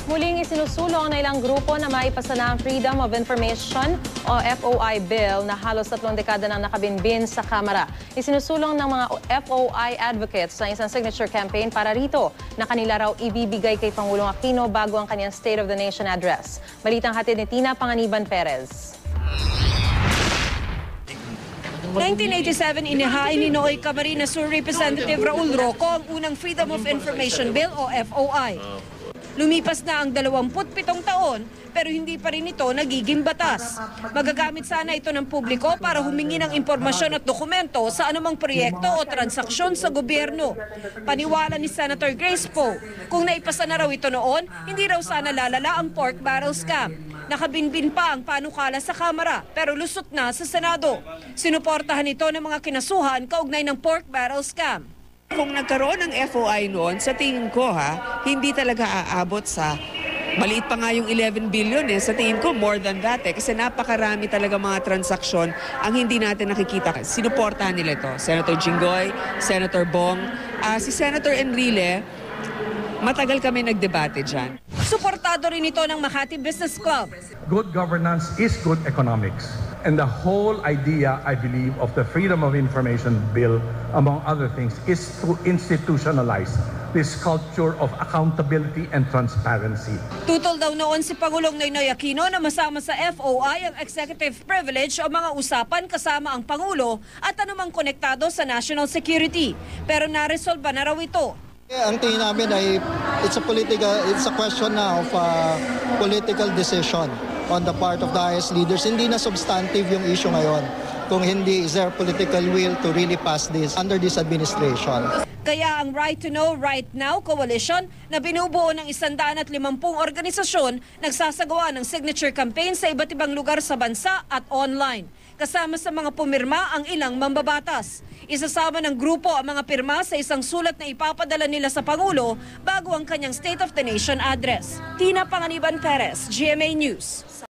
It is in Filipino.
Muling isinusulong na ilang grupo na maipasa na ang Freedom of Information o FOI bill na halos 3 dekada nang nakabinbin sa Kamara. Isinusulong ng mga FOI advocates sa isang signature campaign para rito na kanila raw ibibigay kay Pangulong Aquino bago ang kanyang State of the Nation address. Balitang hatid ni Tina Panganiban Perez. 1987, inihain ni Noy Camarines Sur Representative Raul Roco ang unang Freedom of Information Bill o FOI. Lumipas na ang 27 taon pero hindi pa rin ito nagiging batas. Magagamit sana ito ng publiko para humingi ng impormasyon at dokumento sa anumang proyekto o transaksyon sa gobyerno. Paniwala ni Senator Grace Poe, kung naipasa na raw ito noon, hindi raw sana lalala ang pork barrel scam. Nakabinbin pa ang panukala sa Kamara pero lusot na sa Senado. Sinuportahan ito ng mga kinasuhan kaugnay ng pork barrel scam. Kung nagkaroon ng FOI noon, sa tingin ko hindi talaga aabot sa, maliit pa nga yung 11 billion sa tingin ko more than that kasi napakarami talaga mga transaksyon ang hindi natin nakikita. Sinuportahan nila ito, Senator Jinggoy, Senator Bong, si Senator Enrile, matagal kami nagdebate dyan. Suportado rin ito ng Makati Business Club. Good governance is good economics. And the whole idea, I believe, of the Freedom of Information Bill, among other things, is to institutionalize this culture of accountability and transparency. Tutol daw noon si Pangulong Noynoy Aquino na masama sa FOI ang executive privilege o mga usapan kasama ang Pangulo at anumang konektado sa national security. Pero naresolba na raw ito. Ang tingin namin ay it's a question now of political decision on the part of the highest leaders. Hindi na substantive yung issue ngayon. Kung hindi, is there political will to really pass this under this administration? Kaya ang Right to Know, Right Now Coalition na binubuo ng 150 organisasyon nagsasagawa ng signature campaign sa iba't ibang lugar sa bansa at online. Kasama sa mga pumirma ang ilang mambabatas. Isasama ng grupo ang mga pirma sa isang sulat na ipapadala nila sa Pangulo bago ang kanyang State of the Nation address. Tina Panganiban Perez, GMA News.